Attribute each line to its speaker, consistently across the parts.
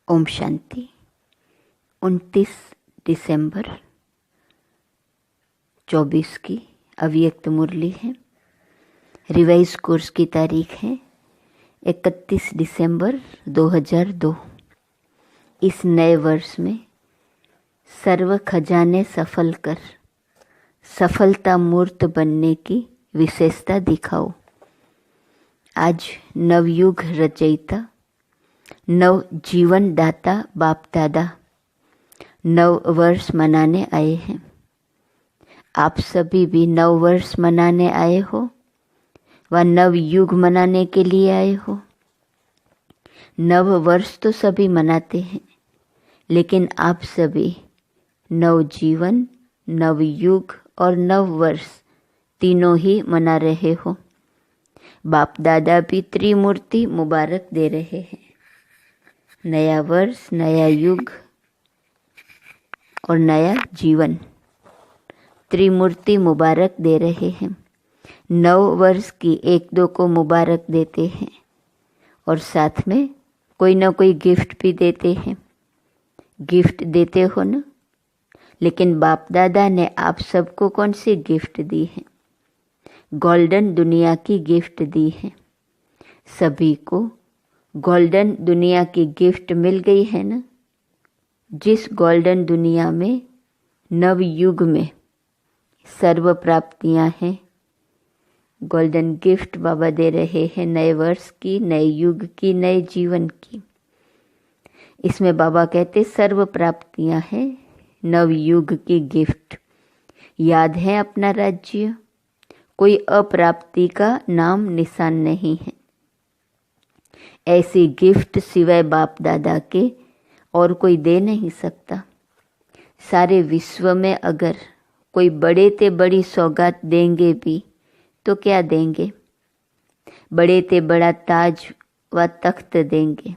Speaker 1: ओम शांति। 29 दिसंबर 24 की अव्यक्त मुरली है। रिवाइज कोर्स की तारीख है 31 दिसंबर 2002। इस नए वर्ष में सर्व खजाने सफल कर सफलता मूर्त बनने की विशेषता दिखाओ। आज नवयुग रचयिता, नव जीवन दाता बाप दादा नव वर्ष मनाने आए हैं। आप सभी भी नव वर्ष मनाने आए हो व नव युग मनाने के लिए आए हो। नव वर्ष तो सभी मनाते हैं, लेकिन आप सभी नव जीवन, नव युग और नव वर्ष तीनों ही मना रहे हो। बाप दादा भी त्रिमूर्ति मुबारक दे रहे हैं। नया वर्ष, नया युग और नया जीवन, त्रिमूर्ति मुबारक दे रहे हैं। नव वर्ष की एक दो को मुबारक देते हैं और साथ में कोई ना कोई गिफ्ट भी देते हैं। गिफ्ट देते हो ना, लेकिन बाप दादा ने आप सबको कौन सी गिफ्ट दी है? गोल्डन दुनिया की गिफ्ट दी है। सभी को गोल्डन दुनिया की गिफ्ट मिल गई है ना। जिस गोल्डन दुनिया में नव युग में सर्व प्राप्तियां हैं, गोल्डन गिफ्ट बाबा दे रहे हैं नए वर्ष की, नए युग की, नए जीवन की। इसमें बाबा कहते सर्व प्राप्तियां हैं, नव युग की गिफ्ट। याद है अपना राज्य, कोई अप्राप्ति का नाम निशान नहीं है। ऐसी गिफ्ट सिवाय बाप दादा के और कोई दे नहीं सकता। सारे विश्व में अगर कोई बड़े ते बड़ी सौगात देंगे भी तो क्या देंगे? बड़े ते बड़ा ताज व तख्त देंगे।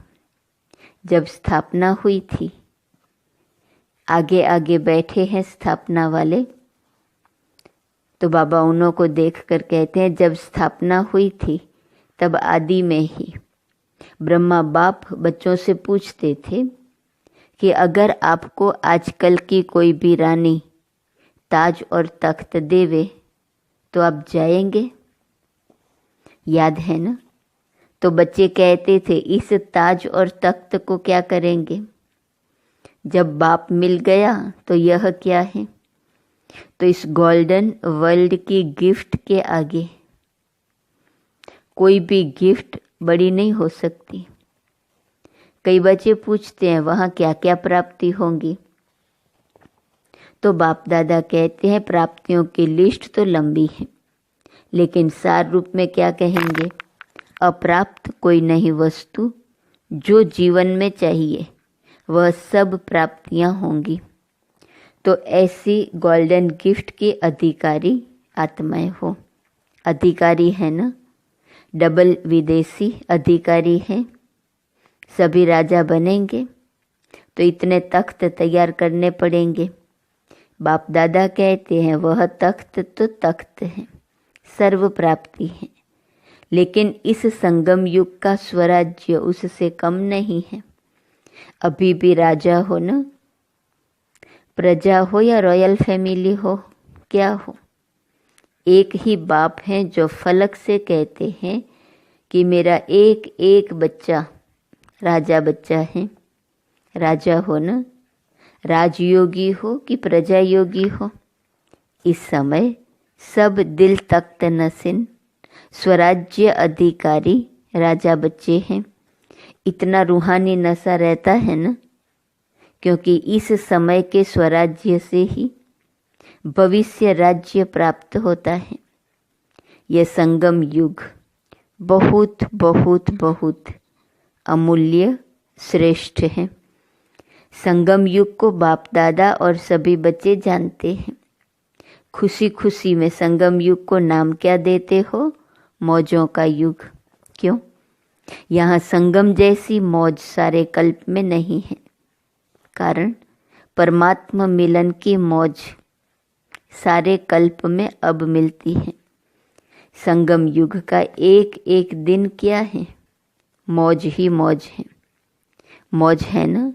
Speaker 1: जब स्थापना हुई थी, आगे आगे बैठे हैं स्थापना वाले, तो बाबा उन्हों को देख कर कहते हैं जब स्थापना हुई थी तब आदि में ही ब्रह्मा बाप बच्चों से पूछते थे कि अगर आपको आजकल की कोई भी रानी ताज और तख्त देवे तो आप जाएंगे? याद है ना? तो बच्चे कहते थे इस ताज और तख्त को क्या करेंगे? जब बाप मिल गया तो यह क्या है? तो इस गोल्डन वर्ल्ड की गिफ्ट के आगे कोई भी गिफ्ट बड़ी नहीं हो सकती। कई बच्चे पूछते हैं वहाँ क्या क्या प्राप्ति होंगी, तो बाप दादा कहते हैं प्राप्तियों की लिस्ट तो लंबी है, लेकिन सार रूप में क्या कहेंगे? अप्राप्त कोई नहीं वस्तु जो जीवन में चाहिए वह सब प्राप्तियां होंगी। तो ऐसी गोल्डन गिफ्ट की अधिकारी आत्माएं हो। अधिकारी है ना, डबल विदेशी अधिकारी हैं। सभी राजा बनेंगे तो इतने तख्त तैयार करने पड़ेंगे। बाप दादा कहते हैं वह तख्त तो तख्त है, सर्व प्राप्ति है, लेकिन इस संगम युग का स्वराज्य उससे कम नहीं है। अभी भी राजा हो ना, प्रजा हो या रॉयल फैमिली हो, क्या हो, एक ही बाप है जो फलक से कहते हैं कि मेरा एक एक बच्चा राजा बच्चा है। राजा हो ना, राजयोगी हो कि प्रजा योगी हो, इस समय सब दिल तख्त नसीन स्वराज्य अधिकारी राजा बच्चे हैं। इतना रूहानी नशा रहता है ना, क्योंकि इस समय के स्वराज्य से ही भविष्य राज्य प्राप्त होता है। यह संगम युग बहुत बहुत बहुत अमूल्य श्रेष्ठ है। संगम युग को बाप दादा और सभी बच्चे जानते हैं। खुशी खुशी में संगम युग को नाम क्या देते हो? मौजों का युग। क्यों? यहाँ संगम जैसी मौज सारे कल्प में नहीं है। कारण परमात्मा मिलन की मौज सारे कल्प में अब मिलती है। संगम युग का एक एक दिन क्या है? मौज ही मौज है। मौज है ना?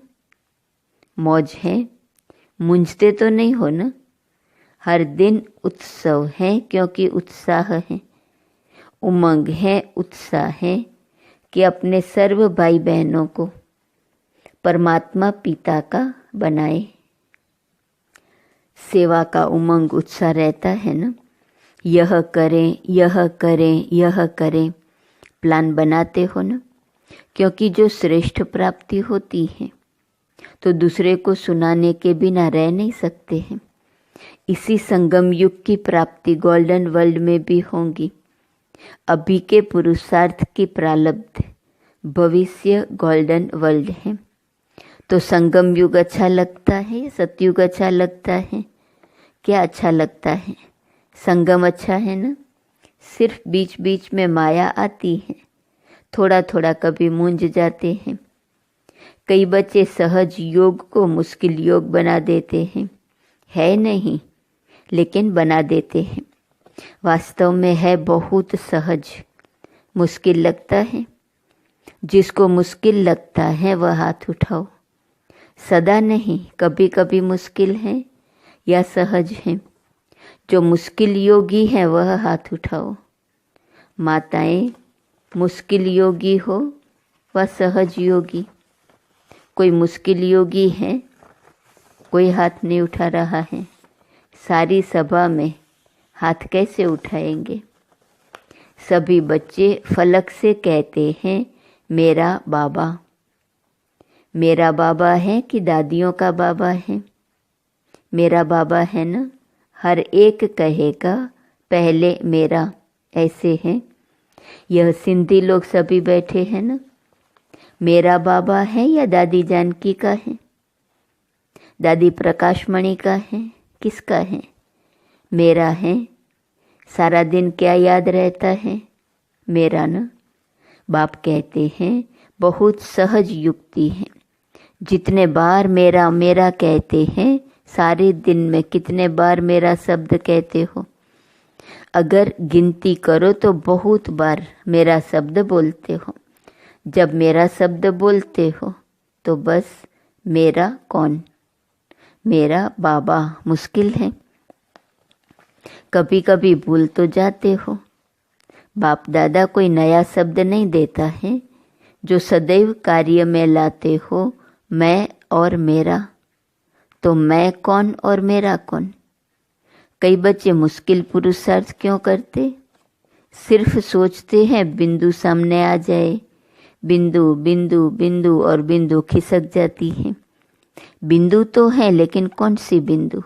Speaker 1: मौज है, मूंझते तो नहीं हो ना? हर दिन उत्सव है क्योंकि उत्साह है, उमंग है, उत्साह है कि अपने सर्व भाई बहनों को परमात्मा पिता का बनाए। सेवा का उमंग उत्साह रहता है ना? यह करें, यह करें, यह करें, प्लान बनाते हो ना? क्योंकि जो श्रेष्ठ प्राप्ति होती है तो दूसरे को सुनाने के बिना रह नहीं सकते हैं। इसी संगम युग की प्राप्ति गोल्डन वर्ल्ड में भी होंगी। अभी के पुरुषार्थ की प्रारब्ध, भविष्य गोल्डन वर्ल्ड है। तो संगम युग अच्छा लगता है, सतयुग अच्छा लगता है? क्या अच्छा लगता है? संगम अच्छा है ना? सिर्फ बीच बीच में माया आती है, थोड़ा थोड़ा कभी मूंझ जाते हैं। कई बच्चे सहज योग को मुश्किल योग बना देते हैं। है नहीं, लेकिन बना देते हैं। वास्तव में है बहुत सहज। मुश्किल लगता है? जिसको मुश्किल लगता है वह हाथ उठाओ। सदा नहीं, कभी कभी मुश्किल है या सहज है। जो मुश्किल योगी है वह हाथ उठाओ। माताएं, मुश्किल योगी हो व सहज योगी? कोई मुश्किल योगी है? कोई हाथ नहीं उठा रहा है। सारी सभा में हाथ कैसे उठाएंगे? सभी बच्चे फलक से कहते हैं मेरा बाबा। मेरा बाबा है कि दादियों का बाबा है? मेरा बाबा है ना? हर एक कहेगा पहले मेरा। ऐसे है। यह सिंधी लोग सभी बैठे हैं ना? मेरा बाबा है या दादी जानकी का है? दादी प्रकाशमणि का है? किसका है? मेरा है। सारा दिन क्या याद रहता है? मेरा ना। बाप कहते हैं बहुत सहज युक्ति है। जितने बार मेरा मेरा कहते हैं, सारे दिन में कितने बार मेरा शब्द कहते हो? अगर गिनती करो तो बहुत बार मेरा शब्द बोलते हो। जब मेरा शब्द बोलते हो तो बस मेरा कौन? मेरा बाबा। मुश्किल है? कभी कभी भूल तो जाते हो। बाप दादा कोई नया शब्द नहीं देता है। जो सदैव कार्य में लाते हो मैं और मेरा, तो मैं कौन और मेरा कौन? कई बच्चे मुश्किल पुरुषार्थ क्यों करते? सिर्फ सोचते हैं बिंदु सामने आ जाए। बिंदु बिंदु बिंदु और बिंदु खिसक जाती है। बिंदु तो है, लेकिन कौन सी बिंदु?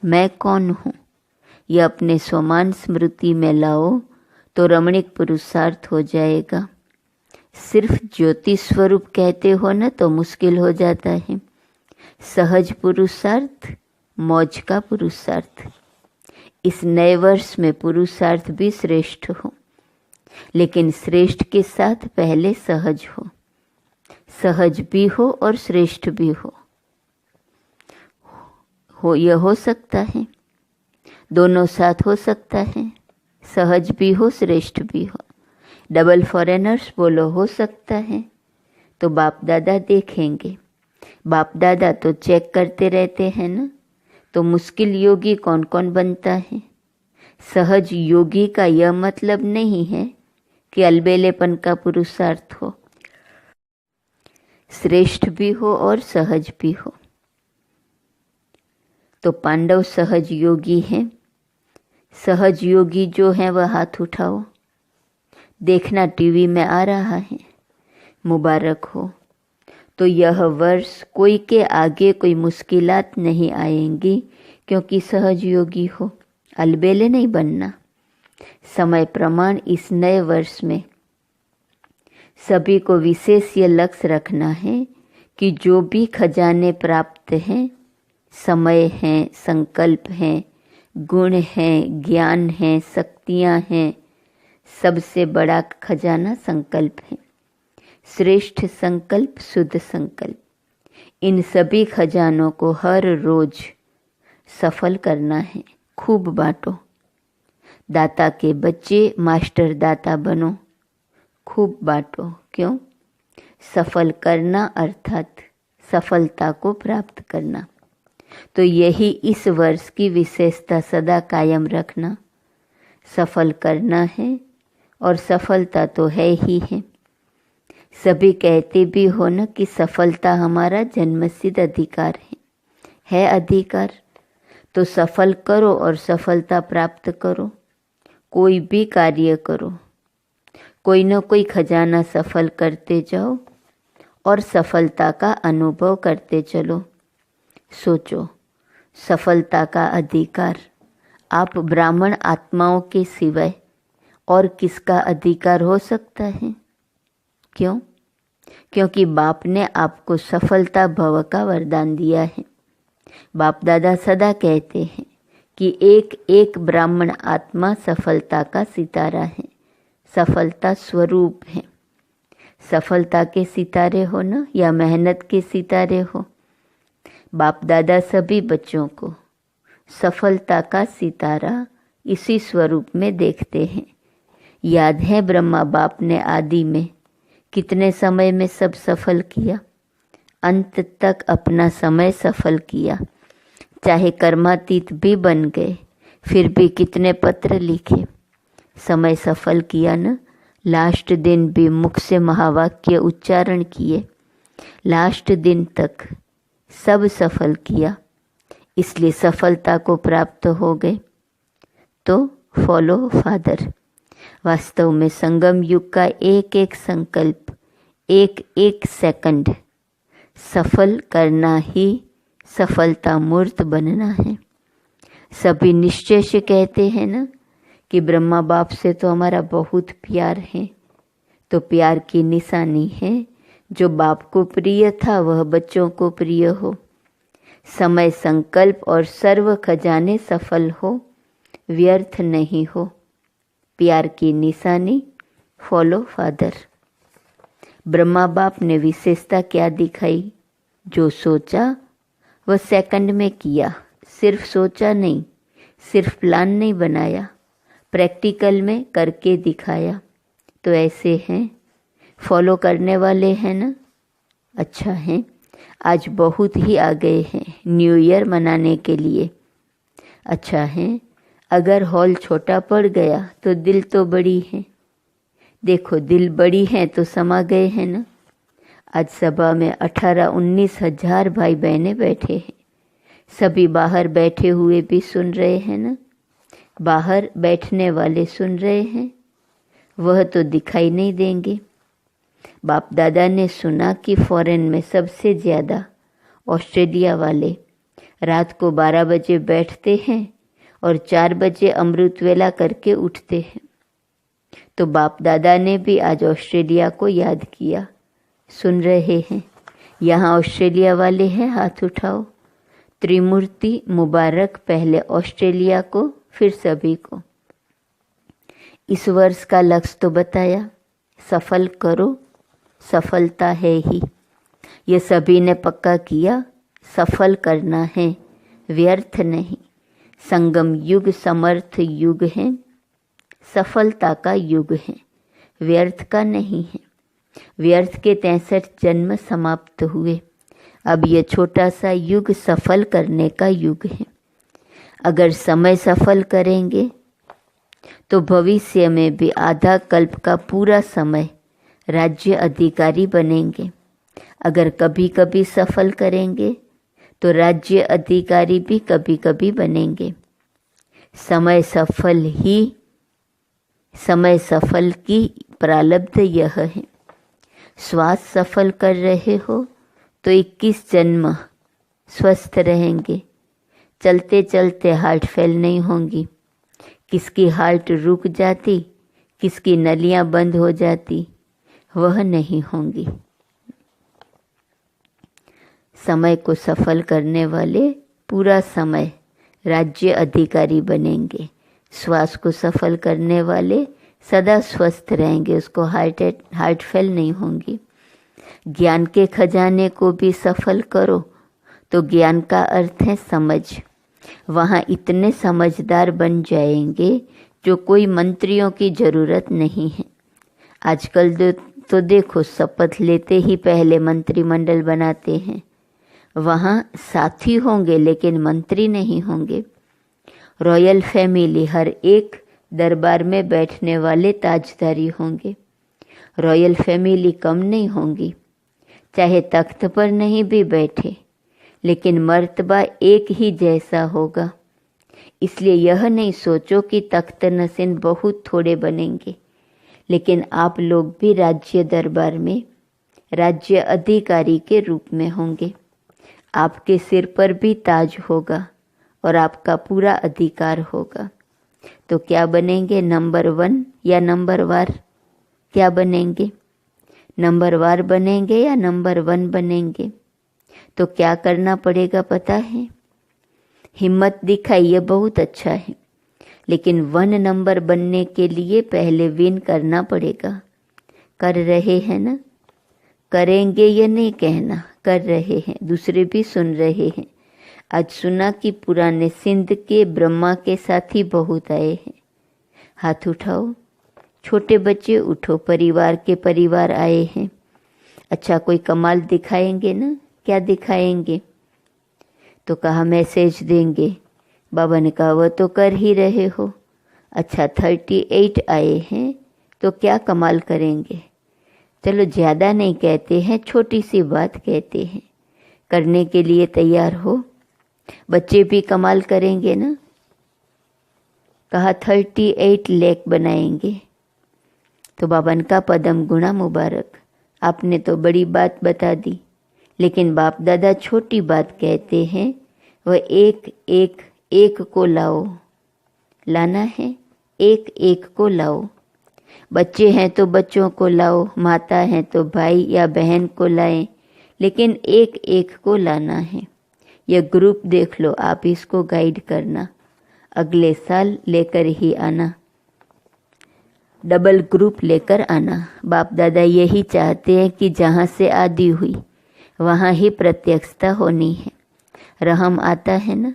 Speaker 1: मैं कौन हूँ? यह अपने स्वमान स्मृति में लाओ तो रमणीक पुरुषार्थ हो जाएगा। सिर्फ ज्योति स्वरूप कहते हो ना तो मुश्किल हो जाता है। सहज पुरुषार्थ, मौज का पुरुषार्थ। इस नए वर्ष में पुरुषार्थ भी श्रेष्ठ हो, लेकिन श्रेष्ठ के साथ पहले सहज हो। सहज भी हो और श्रेष्ठ भी हो। यह हो सकता है, दोनों साथ हो सकता है। सहज भी हो, श्रेष्ठ भी हो। डबल फॉरेनर्स बोलो, हो सकता है। तो बाप दादा देखेंगे। बाप दादा तो चेक करते रहते हैं ना। तो मुश्किल योगी कौन कौन बनता है? सहज योगी का यह मतलब नहीं है कि अलबेलेपन का पुरुषार्थ हो। श्रेष्ठ भी हो और सहज भी हो। तो पांडव सहज योगी हैं। सहज योगी जो है वह हाथ उठाओ। देखना टीवी में आ रहा है, मुबारक हो। तो यह वर्ष कोई के आगे कोई मुश्किलात नहीं आएंगी, क्योंकि सहज योगी हो। अलबेले नहीं बनना। समय प्रमाण इस नए वर्ष में सभी को विशेष ये लक्ष्य रखना है कि जो भी खजाने प्राप्त हैं, समय हैं, संकल्प हैं, गुण हैं, ज्ञान हैं, शक्तियाँ हैं, सबसे बड़ा खजाना संकल्प है। श्रेष्ठ संकल्प, शुद्ध संकल्प। इन सभी खजानों को हर रोज सफल करना है। खूब बांटो। दाता के बच्चे मास्टर दाता बनो। खूब बांटो। क्यों? सफल करना अर्थात सफलता को प्राप्त करना। तो यही इस वर्ष की विशेषता सदा कायम रखना। सफल करना है और सफलता तो है ही है। सभी कहते भी हो ना कि सफलता हमारा जन्मसिद्ध अधिकार है अधिकार। तो सफल करो और सफलता प्राप्त करो। कोई भी कार्य करो, कोई न कोई खजाना सफल करते जाओ और सफलता का अनुभव करते चलो। सोचो, सफलता का अधिकार आप ब्राह्मण आत्माओं के सिवाय और किसका अधिकार हो सकता है? क्यों? क्योंकि बाप ने आपको सफलता भव का वरदान दिया है। बाप दादा सदा कहते हैं कि एक एक ब्राह्मण आत्मा सफलता का सितारा है, सफलता स्वरूप है। सफलता के सितारे हो ना या मेहनत के सितारे हो, बाप दादा सभी बच्चों को सफलता का सितारा इसी स्वरूप में देखते हैं। याद है ब्रह्मा बाप ने आदि में कितने समय में सब सफल किया, अंत तक अपना समय सफल किया। चाहे कर्मातीत भी बन गए फिर भी कितने पत्र लिखे, समय सफल किया ना। लास्ट दिन भी मुख से महावाक्य उच्चारण किए, लास्ट दिन तक सब सफल किया, इसलिए सफलता को प्राप्त हो गए। तो फॉलो फादर। वास्तव में संगम युग का एक एक संकल्प, एक एक सेकंड सफल करना ही सफलता मूर्त बनना है। सभी निश्चय से कहते हैं ना कि ब्रह्मा बाप से तो हमारा बहुत प्यार है। तो प्यार की निशानी है जो बाप को प्रिय था वह बच्चों को प्रिय हो। समय संकल्प और सर्व खजाने सफल हो, व्यर्थ नहीं हो। प्यार की निशानी फॉलो फादर। ब्रह्मा बाप ने विशेषता क्या दिखाई? जो सोचा वह सेकंड में किया। सिर्फ सोचा नहीं, सिर्फ प्लान नहीं बनाया, प्रैक्टिकल में करके दिखाया। तो ऐसे हैं, फॉलो करने वाले हैं ना? अच्छा है, आज बहुत ही आ गए हैं न्यू ईयर मनाने के लिए। अच्छा है, अगर हॉल छोटा पड़ गया तो दिल तो बड़ी है। देखो दिल बड़ी है तो समा गए हैं ना। आज सभा में 18-19 हजार भाई बहनें बैठे हैं। सभी बाहर बैठे हुए भी सुन रहे हैं ना। बाहर बैठने वाले सुन रहे हैं, वह तो दिखाई नहीं देंगे। बाप दादा ने सुना कि फॉरेन में सबसे ज़्यादा ऑस्ट्रेलिया वाले रात को 12 बजे बैठते हैं और 4 बजे अमृत वेला करके उठते हैं। तो बाप दादा ने भी आज ऑस्ट्रेलिया को याद किया। सुन रहे हैं? यहाँ ऑस्ट्रेलिया वाले हैं, हाथ उठाओ। त्रिमूर्ति मुबारक, पहले ऑस्ट्रेलिया को फिर सभी को। इस वर्ष का लक्ष्य तो बताया, सफल करो, सफलता है ही। ये सभी ने पक्का किया, सफल करना है, व्यर्थ नहीं। संगम युग समर्थ युग है, सफलता का युग है, व्यर्थ का नहीं है। व्यर्थ के 63 जन्म समाप्त हुए। अब ये छोटा सा युग सफल करने का युग है। अगर समय सफल करेंगे तो भविष्य में भी आधा कल्प का पूरा समय राज्य अधिकारी बनेंगे। अगर कभी कभी सफल करेंगे तो राज्य अधिकारी भी कभी कभी बनेंगे। समय सफल की प्रारब्ध यह है। श्वास सफल कर रहे हो तो 21 जन्म स्वस्थ रहेंगे। चलते चलते हार्ट फेल नहीं होंगी। किसकी हार्ट रुक जाती, किसकी नलियां बंद हो जाती, वह नहीं होंगी। समय को सफल करने वाले पूरा समय राज्य अधिकारी बनेंगे। श्वास को सफल करने वाले सदा स्वस्थ रहेंगे, उसको हार्ट फेल नहीं होंगी। ज्ञान के खजाने को भी सफल करो तो ज्ञान का अर्थ है समझ। वहाँ इतने समझदार बन जाएंगे जो कोई मंत्रियों की ज़रूरत नहीं है। आजकल तो देखो, शपथ लेते ही पहले मंत्रिमंडल बनाते हैं। वहाँ साथी होंगे लेकिन मंत्री नहीं होंगे। रॉयल फैमिली, हर एक दरबार में बैठने वाले ताजदारी होंगे। रॉयल फैमिली कम नहीं होंगी, चाहे तख्त पर नहीं भी बैठे, लेकिन मर्तबा एक ही जैसा होगा। इसलिए यह नहीं सोचो कि तख्त नशीन बहुत थोड़े बनेंगे, लेकिन आप लोग भी राज्य दरबार में राज्य अधिकारी के रूप में होंगे। आपके सिर पर भी ताज होगा और आपका पूरा अधिकार होगा। तो क्या बनेंगे, नंबर 1 या नंबर वार? क्या बनेंगे, नंबर वार बनेंगे या नंबर 1 बनेंगे? तो क्या करना पड़ेगा पता है? हिम्मत दिखाइए, बहुत अच्छा है, लेकिन 1 नंबर बनने के लिए पहले विन करना पड़ेगा। कर रहे हैं ना? करेंगे ये नहीं कहना, कर रहे हैं, दूसरे भी सुन रहे हैं। आज सुना कि पुराने सिंध के ब्रह्मा के साथी बहुत आए हैं। हाथ उठाओ, छोटे बच्चे उठो, परिवार के परिवार आए हैं। अच्छा, कोई कमाल दिखाएंगे ना? क्या दिखाएंगे? तो कहा मैसेज देंगे। बाबा ने कहा वह तो कर ही रहे हो। अच्छा, 38 आए हैं तो क्या कमाल करेंगे? चलो, ज़्यादा नहीं कहते हैं, छोटी सी बात कहते हैं। करने के लिए तैयार हो? बच्चे भी कमाल करेंगे ना? कहा 38 लाख बनाएंगे। तो बाबा ने कहा पदम गुणा मुबारक, आपने तो बड़ी बात बता दी, लेकिन बाप दादा छोटी बात कहते हैं। वह एक को लाओ, लाना है, एक को लाओ। बच्चे हैं तो बच्चों को लाओ, माता है तो भाई या बहन को लाएं, लेकिन एक को लाना है। यह ग्रुप देख लो, आप इसको गाइड करना, अगले साल लेकर ही आना, डबल ग्रुप लेकर आना। बाप दादा यही चाहते हैं कि जहाँ से आदि हुई वहाँ ही प्रत्यक्षता होनी है। रहम आता है ना?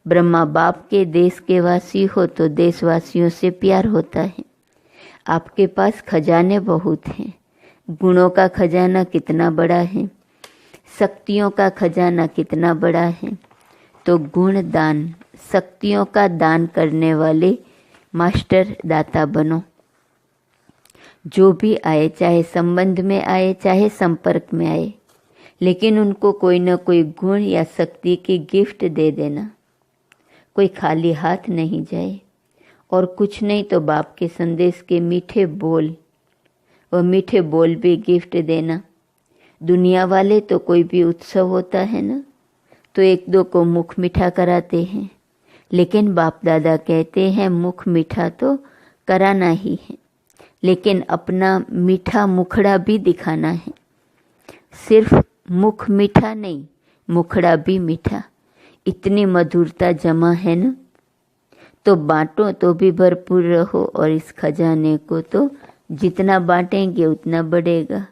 Speaker 1: ब्रह्मा बाप के देश के वासी हो तो देशवासियों से प्यार होता है। आपके पास खजाने बहुत हैं, गुणों का खजाना कितना बड़ा है, शक्तियों का खजाना कितना बड़ा है। तो गुण दान, शक्तियों का दान करने वाले मास्टर दाता बनो। जो भी आए, चाहे संबंध में आए चाहे संपर्क में आए, लेकिन उनको कोई ना कोई गुण या शक्ति की गिफ्ट दे देना। कोई खाली हाथ नहीं जाए, और कुछ नहीं तो बाप के संदेश के मीठे बोल, वह मीठे बोल भी गिफ्ट देना। दुनिया वाले तो कोई भी उत्सव होता है ना, तो 1-2 को मुख मीठा कराते हैं, लेकिन बाप दादा कहते हैं मुख मीठा तो कराना ही है, लेकिन अपना मीठा मुखड़ा भी दिखाना है। सिर्फ मुख मीठा नहीं, मुखड़ा भी मीठा। इतनी मधुरता जमा है ना, तो बांटो तो भी भरपूर रहो, और इस खजाने को तो जितना बांटेंगे उतना बढ़ेगा,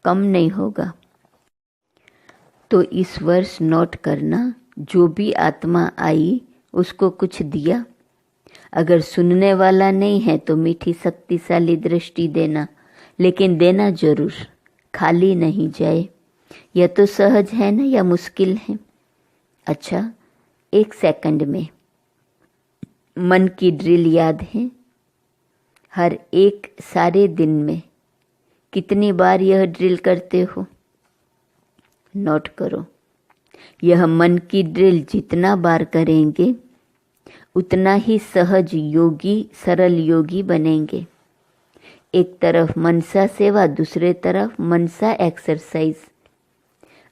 Speaker 1: कम नहीं होगा। तो इस वर्ष नोट करना, जो भी आत्मा आई उसको कुछ दिया। अगर सुनने वाला नहीं है तो मीठी शक्तिशाली दृष्टि देना, लेकिन देना जरूर, खाली नहीं जाए। यह तो सहज है ना या मुश्किल है? अच्छा, 1 सेकंड में मन की ड्रिल याद है? हर एक सारे दिन में कितनी बार यह ड्रिल करते हो? नोट करो। यह मन की ड्रिल जितना बार करेंगे उतना ही सहज योगी, सरल योगी बनेंगे। एक तरफ मनसा सेवा, दूसरे तरफ मनसा एक्सरसाइज।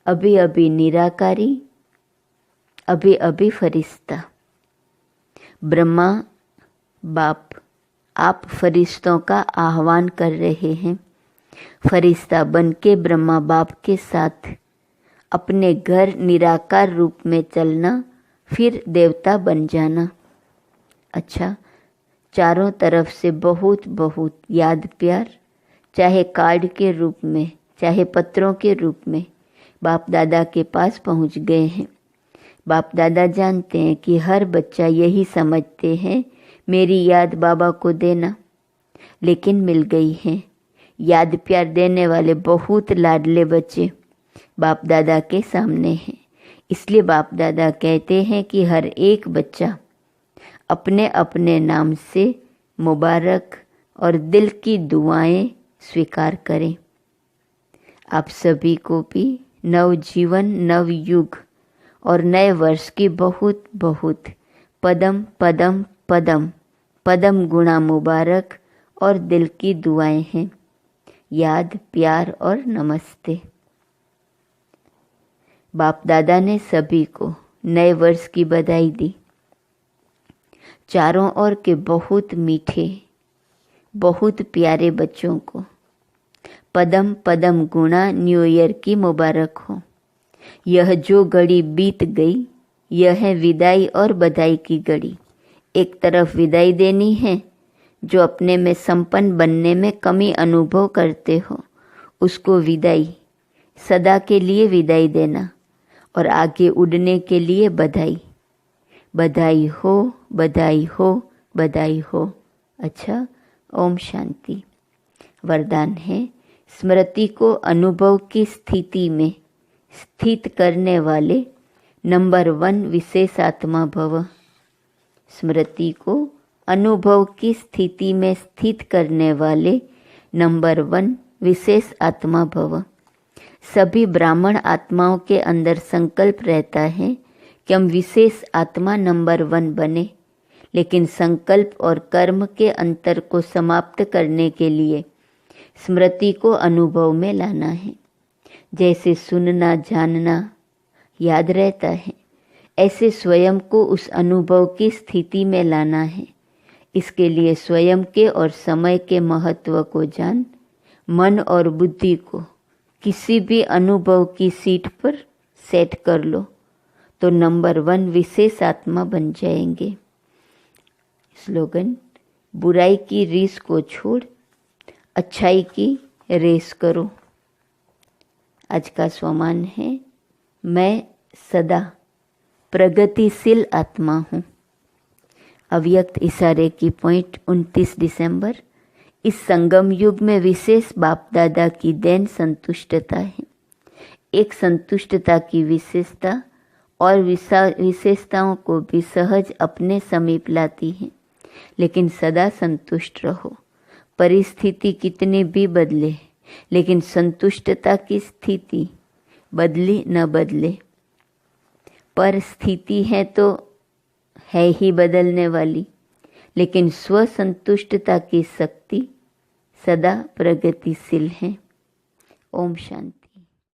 Speaker 1: अभी अभी निराकारी, अभी अभी फरिश्ता। ब्रह्मा बाप, आप फरिश्तों का आह्वान कर रहे हैं। फरिश्ता बन के ब्रह्मा बाप के साथ अपने घर निराकार रूप में चलना, फिर देवता बन जाना। अच्छा, चारों तरफ से बहुत बहुत याद प्यार, चाहे कार्ड के रूप में चाहे पत्रों के रूप में, बाप दादा के पास पहुंच गए हैं। बाप दादा जानते हैं कि हर बच्चा यही समझते हैं मेरी याद बाबा को देना, लेकिन मिल गई है। याद प्यार देने वाले बहुत लाडले बच्चे बाप दादा के सामने हैं। इसलिए बाप दादा कहते हैं कि हर एक बच्चा अपने अपने नाम से मुबारक और दिल की दुआएं स्वीकार करें। आप सभी को भी नव जीवन, नव युग और नए वर्ष की बहुत बहुत पदम पदम पदम पदम गुणा मुबारक और दिल की दुआएं हैं। याद, प्यार और नमस्ते। बाप दादा ने सभी को नए वर्ष की बधाई दी। चारों ओर के बहुत मीठे, बहुत प्यारे बच्चों को पदम पदम गुणा न्यू ईयर की मुबारक हो। यह जो घड़ी बीत गई, यह है विदाई और बधाई की घड़ी। एक तरफ विदाई देनी है, जो अपने में संपन्न बनने में कमी अनुभव करते हो उसको विदाई, सदा के लिए विदाई देना, और आगे उड़ने के लिए बधाई। बधाई हो, बधाई हो, बधाई हो। अच्छा, ओम शांति। वरदान है, स्मृति को अनुभव की स्थिति में स्थित करने वाले नंबर 1 विशेष आत्मा भव। स्मृति को अनुभव की स्थिति में स्थित करने वाले नंबर 1 विशेष आत्मा भव। सभी ब्राह्मण आत्माओं के अंदर संकल्प रहता है कि हम विशेष आत्मा नंबर 1 बने, लेकिन संकल्प और कर्म के अंतर को समाप्त करने के लिए स्मृति को अनुभव में लाना है। जैसे सुनना, जानना याद रहता है, ऐसे स्वयं को उस अनुभव की स्थिति में लाना है। इसके लिए स्वयं के और समय के महत्व को जान मन और बुद्धि को किसी भी अनुभव की सीट पर सेट कर लो, तो नंबर 1 विशेष आत्मा बन जाएंगे। स्लोगन, बुराई की रीस को छोड़ अच्छाई की रेस करो। आज का स्वमान है, मैं सदा प्रगतिशील आत्मा हूँ। अव्यक्त इशारे की पॉइंट 29 दिसंबर। इस संगम युग में विशेष बाप दादा की देन संतुष्टता है। एक संतुष्टता की विशेषता और विशेषताओं को भी सहज अपने समीप लाती है, लेकिन सदा संतुष्ट रहो। परिस्थिति कितनी भी बदले, लेकिन संतुष्टता की स्थिति बदली न बदले। पर स्थिति है तो है ही बदलने वाली, लेकिन स्वसंतुष्टता की शक्ति सदा प्रगतिशील है। ओम शांति।